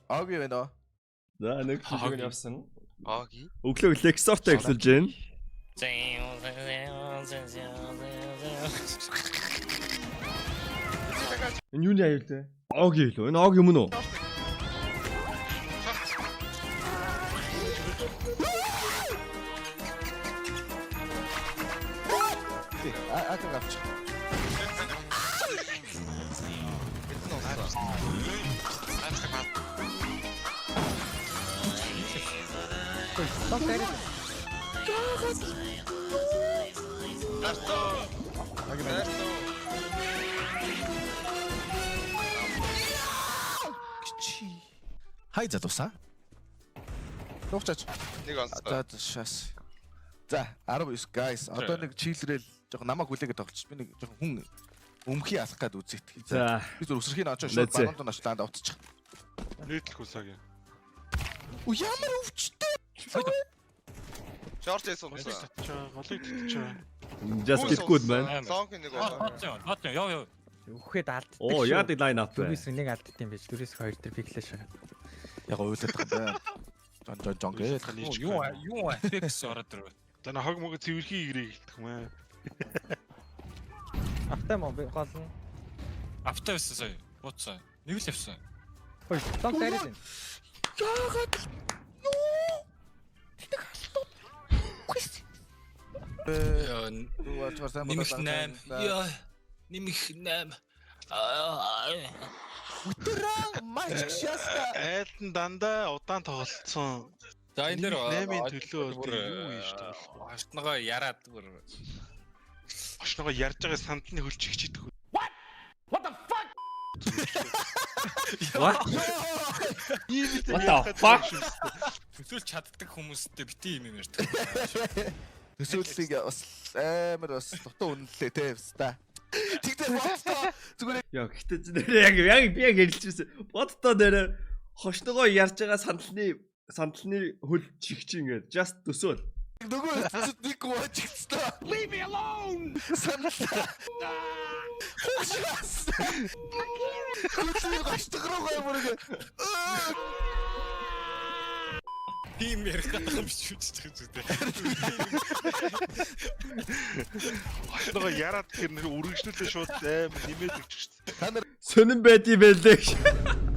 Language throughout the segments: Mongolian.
Аагүй байна. За нэг хүлээг нь явсан. Ааги. Өглөө лексортой эхлүүлж байна. Энэ юуны аюул те? Оги лөө. Энэ оги юм уу? Атаг авч. Хай залуусаа. Дуучаач. Нэг онц. За шас. За 19 guys. Одоо нэг чийлрэл жоохон намайг хүлээгээд тоглож. Би нэг жоохон хүн өмхий алах гээд үзээд. За. Би зүр өсрөхийн очоо шууд баруун нашлаанд утчих. Нийтлэх усаагийн. Оо ямар өвчтэй. Шорт эсэн усаа. Голыг татчаа. Just get good man. Сонг нэг байна. Яа. Үхээд алддаг. Оо яа ди лайн ап. Дөрвис нэг алддаг юм биш. Дөрвис хоёр төр пиклэш шагаад. Яг уйлаад байгаа юм байна. Жон гээ. Юу фикс ороод ирв. Тана хог мог цэвэрхий игрээ гэлтэх юм аа. Автай мó би гол нь. Автай байсан сая. Бууцсан. Нэг л явсан. Хөөе, тон тарил энэ. Яагаад? Юу? Тэг халтууд. Яа. Юу сайн Нэмэх 8. Яа. Нэмэх 8. Өдрөө матч шаста. Айлтан дандаа удаан тоглолцсон. За энэ дээр 8-ын төлөө юу юм шүү дээ. Хашнагоо яраад бүр. Очногоо ярьж байгаа сандны хөлч хичээдэг. What? What the fuck? Төсөөлж чаддаг хүмүүстэй бити юм ярьдаг. Төсөөллийг бас амар бас дутуу үнэллээ те хэвста. Тэгтээ боцтой зүгээр Яа гэхдээ яг би яг хэлчихсэн. Бодтоо нэр хошногоо ярьж байгаа сандалны хөл чигч ингээд just төсөөл. нөгөө нэг гоочтой. Leave me alone. Санаа. Хөөс. Хөөс гаштроо гойморг. Тим ярих гэдэг юм биш үү гэдэг. Очногоо яраад тэр нэр үргэлжлүүлээ шууд аим нэмээд өгч шүү дээ. Та нар Сонин байд юм байлээ.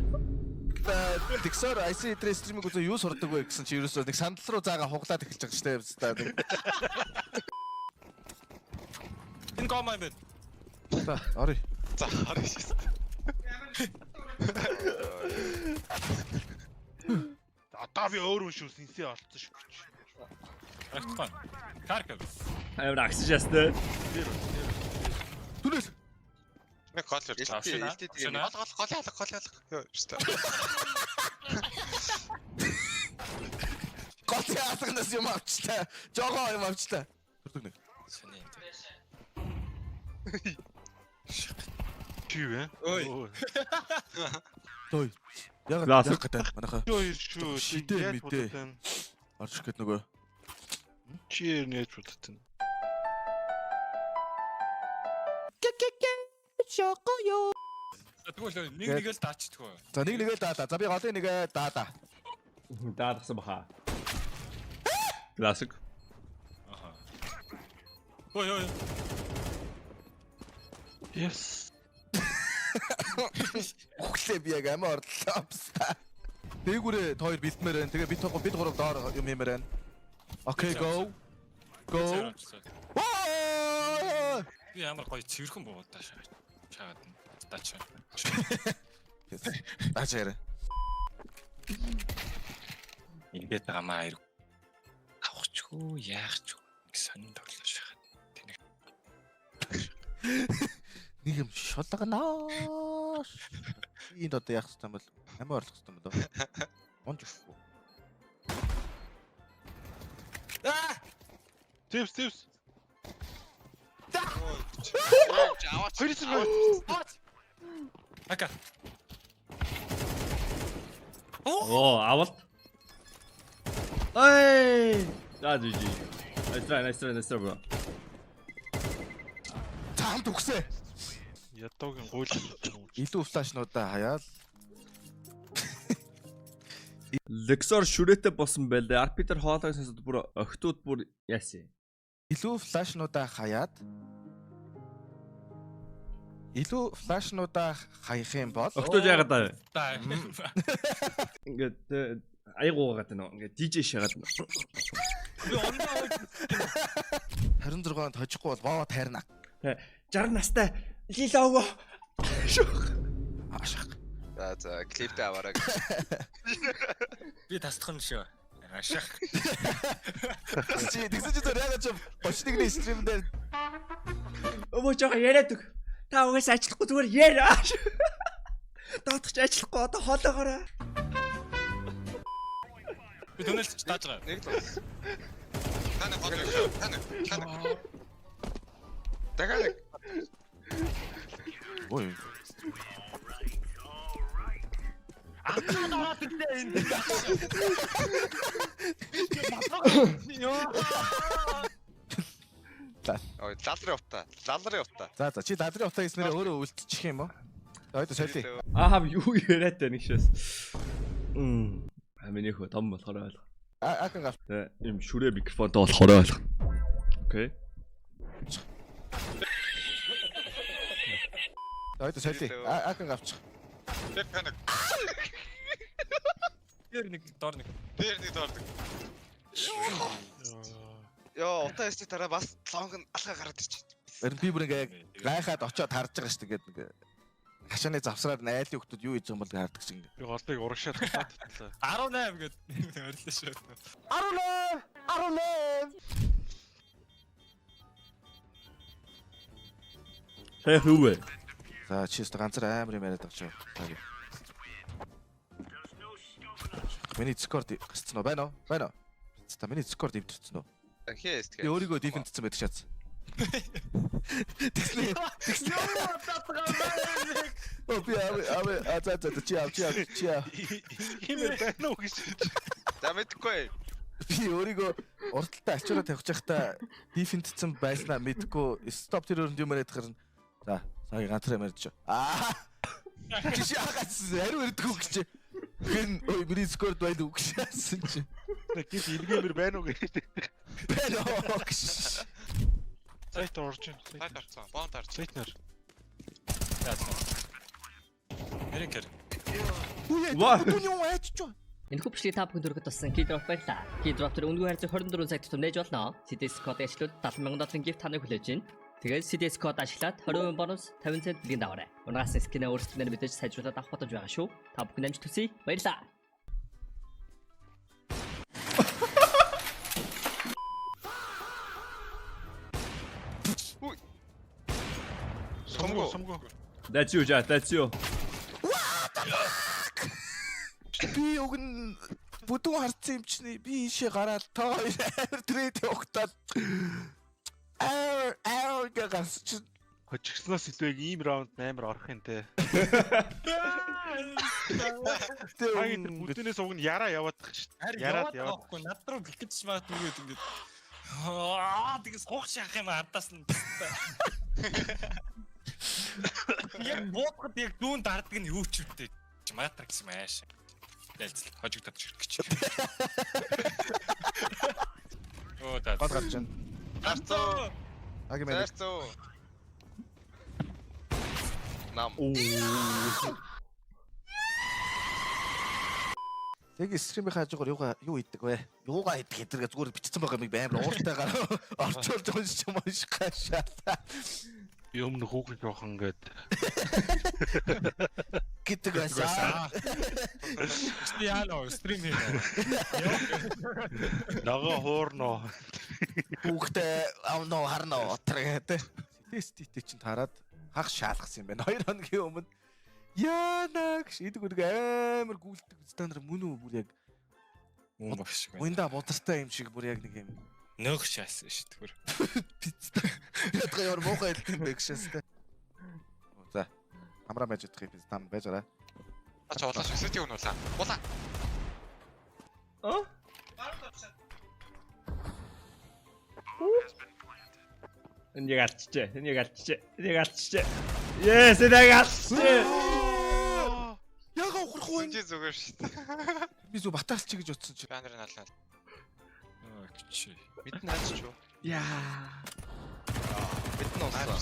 Тэгсээр IC3 стриминг үзээ юу сурдаг вэ гэсэн чи ерөөсөө нэг сандал руу заагаа хуглаад эхэлж байгаа штэ хэвста. Энэ гомай бэ. За ори. За харъя шээ. Одоо би өөр юм шүү синсээ олцсон шүү. Ахтхан. Харкав. Амар аксижастай. Түнэл. Нэг гол ярьж байгаа. Гол алга. Ёо шүү дээ. Гол яасагнаас юм авчлаа. Жогоо юм авчлаа. Төрдөг нэг. Сони. Чи юу вэ? Ой. Той. Яг гэдэг манайха. Хоёр шүү. Шидэ мэдээ. Орж гээд нөгөө. Чи нэж бодсон. Шокоё. Тэгвэл нэг л даачдгүй. За нэг л даалаа. За би голын нэгэ даалаа. Даадсан баха. Классик. Аха. Ой. Yes. Өглөө би яг амиа орлоо. Дээгүүрээ хоёр бэлтмээр байна. Тэгээ бид гурав доор юм юмэр байна. Окей, go. Go. Би ямар гоё цэвэрхэн буугаад таашаа. Чаагаад таачаа. Ачаарэ. Ингээд амаа ирв. Авахчгүй, яахчгүй. Сонин тоглоо шахаад. Тэнэг. Нэг юм шулганаа. Энд одоо яах вэ бол амиа орлох юм бол. Онж өгөхгүй. Тивс. Хоёрс. Ака. Оо, авалт. Ай! За жи. Nice try bro. Таам төгсөө. Ядуугийн гуйл. Илүү флашнуудаа хаяал. Lexor шүрээтэй болсон байл дээ. Арпитер хоолойг сонсоод бүр охтууд бүр яасан. Илүү флашнуудаа хаяад хаях юм бол Охтууд яагаад аа Та. ингээд аягуугаад байна. Ингээд DJ шагаад. Би ондоо 26-нд хожихгүй бол боо тайрна. 60 настай лилоого. Ашиг. За клиптэй аваарай. би тасдах нь шүү. Ашиг. Тэгсэн чи тэр яагаад ч бочнигны стрим дээр Өвөө жоо яриад өг. Та угаас ажиллахгүй зүгээр яар. Доотгоч ажиллахгүй одоо хоолоогоорой. Би түнэлж тааж байгаа. Нэг л. Таны гол шүү. Таны. Дахиад. ой Ой, лалрын утаа. За чи дадрын утаа хийснээр өөрөө үлдчих юм уу? Ойд солио. Аа юу яриад байна гişээс. Аминийх том болохоор ойлго. Акан гав. Тэ юм шүрээ микрофонтой болохоор ойлго. Окей. Ойд солио. Акан гавчих. Тэр паник. Тэр нэг дор нэг. Тэр нэг доор. Йоо, утаа ясны дараа бас лонг нь алга гараад ирчих. Харин би бүр ингээ гайхаад очиод харж байгаа шүү дээ гээд ингээ хашааны завсраар найлын хүмүүс юу хийж байгаа юм бол хардаг шиг ингээ. Би голыг урагшаад татлаа. 18 гээд орилоо шүү. 18. Тэ хөвөө. За чи өстө ганцаар амар юм яриад байгаа ч. Миний Discord гисцэн үү байна уу? Байна уу? За миний Discord ивдэрсэн үү? Хээс Би өөрийгөө дефендцсэн байдаг шатс. Тэгснэ. Оо би чи Химэр байна уу гэж. За мэдгүй. би өөрийгөө урталтаа ачаараа тавьчих байхдаа дефендцсэн байснаа мэдгүй стоп тэр өрөнд юм яриад харна. За сая ганцаар ярьж. Чи яагаас ариу өрдгөө гэж. Хэн ой миний Discord байд үг шаасан чи. Гэт илгэмэр байна уу гэж. Байна оо гэж. Сайт орж. Сайт орцсон. Бонд орцсон. Сайтнаар. Эренкер. Ваа. Юу яачч вэ? Энэхүү бичлэгийг та бүхэнд өргөд болсон Keydrop баярлаа. Keydrop төр үнэгүй харьцаг 24 цаг тутам нээж болно. CDS код ашиглаад 70,000 гифт таныг хүлээж байна. Тэгээд CDS код ашиглаад 20% бонус 50 цент бэлгийн даваарай. Унаас скинээ өөрсдөө мэдээж сайжруулаад авах бодож байгаа шүү. Та бүхэн амжилт хүсье. Баярлалаа. Сумгу. That's you, Jaa. That's you. Би уг нь бүдүүн харцсан юм чинь би ийшээ гараад тоо амар трейд явахтаад гас чи Хожигсноос илүүг ийм раунд амар орох юм те. Хаяг бүдүүнээс уг нь яраа яваадах шүү. Яраад яваад. Яагаад над руу бих гэж магадгүй ингээд. Аа тэгээс хуух шахах юм ардаас нь. Яг бооход яг дүүн дарддаг нь юу ч үтэй. Матрикс маш. Ялцл хожигдод ширх гэж. Оо таа. гол гарч байна. Гарцоо. Агимэ. Гарцоо. Нам. Яг стримийн хажуугаар юу хийдэг вэ? Юугаа хийдэг гэдэргээ зүгээр бичсэн байгаа юм амар ууртайгаар орчуулж уншиж гашаа. Юм нөхөг жоохон ингээд Гэдэг байсан. Стрим хийнэ. нага хоорно. Хүүхдээ авноо харноо отер гэдэг. Тесттэй чинь тараад хах шаалгасан юм байна. 2 хоногийн өмнө яана гэж идэг үрг амар гүйлдэг стандар мөн үү бүр яг Мөн багш. уянда бодртой юм шиг бүр яг нэг юм Нөх шаасан шүү дээ. пиццтэй. Ядгаа ямар муухай хэлдэг юм бэ гэшээстэй. За. Амраа байж идэх юм там байж байгаа. Ач улааш өсөж өгнүүлээ. Улаа. Энийг алчжээ. Yes, энийг алчжээ. Яга ухрах Сүнжээ зүгээр шүү дээ. Би зүг батаас чи гэж утсан чи. Банерын ална. Чи. Мэдэн хайч юу? Яа. Мэдэн уусаа.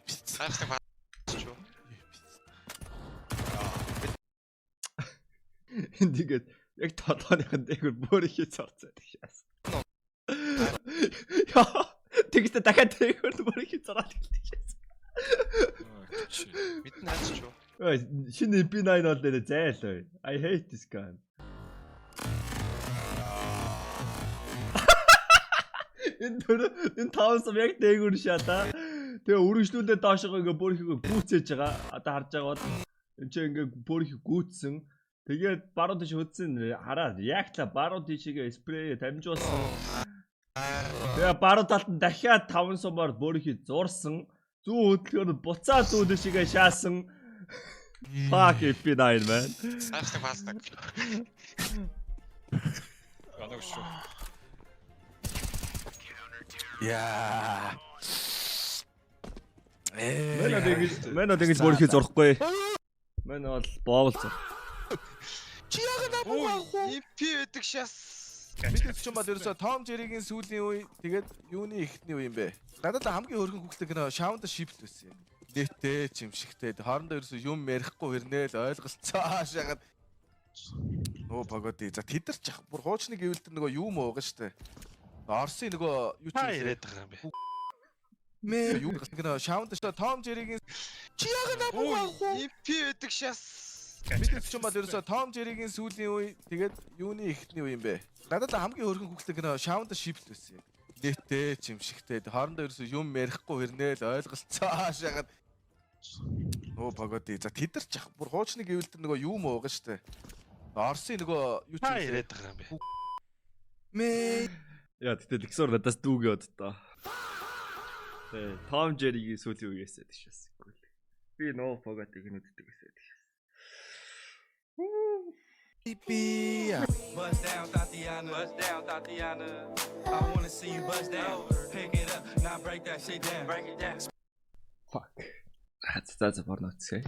Пиц. Хайртай баач юу? Тэгээд яг толгойн дээгүүр бөөрийнхээ цорцоо тэгшээс. Яа. Тэгтээ дахиад дээгүүр бөөрийнхээ цораад тэгшээс. Чи. Мэдэн хайч юу? Ой, шинэ MP9 бол нэрэ зайлаа. I hate this gun. Энэ таавс яг дээгүүр шата. Тэгээ үргэлжлүүлээд доошоо ингээ бөөрийнхөө гүйцээж байгаа. Одоо харж байгаа бол энэ ч ингээ бөөрийнхөө гүйцсэн. Тэгээд баруун тийш хөдсөн хараад яг та баруун тийшээ спрей дамжуулсан. Тэгээ баруун талд нь дахиад 5 сумаар бөөрийнхөө зурсан. Зүү хөдөлгөөр буцаа зүү тийшээ шаасан. Fuck MP9 man. Хайртай баасдаг. Янаг шүү. Яа. Мэнэ тэгж бөөрийнхөө зурхгүй. Мэнэ бол боовол зур. Чи яг намайг EP байдаг шас. мэдээж ч юм бол ерөөсө Том Жеригийн сүүлийн үе тэгээд юуны ихний үе юм бэ? Надад хамгийн хөргөн хүүхдтэй кино Shaun the Sheep л байсан юм. Нэттэй чимшигтэй хоорондоо ерөөсө юм ярихгүй хэрнээл ойлголцоо шагаад нөө погоди. За тэд нар ч ах бүр хуучны гэвэл тэр нөгөө юу муугаа штэ. Орсын нөгөө юу ч яриад байгаа юм бэ? Мэ юу кино Shaun the Tom Jerry-гийн чи яг намайг EP байдаг шас. мэдээж ч юм бол ерөөсө Том Жеригийн сүүлийн үе тэгээд юуны ихний үе юм бэ? Надад хамгийн хөргөн хүүхдтэй кино Shaun the Sheep л байсан юм. Нэттэй чимшигтэй хоорондоо ерөөсө юм ярихгүй хэрнээл ойлголцоо шагаад нөө погоди. За тэд нар ч ах бүр хуучны гэвэл тэр нөгөө юу муугаа штэ. Орсын нөгөө юу ч яриад байгаа юм бэ? Мэ Яа тэгтэл ихсор надаас дүүгээ оддоо. Тэгээ Том Жеригийн сүүлийн үеэсээ тийшээс. Би нөө погатыг нүддэг байсан тийшээс. би Bust down, Tatiana. Bust down, Tatiana. I wanna see you bust down. Pick it up, now break that shit down. Break it down. Fuck. That's a porno, okay?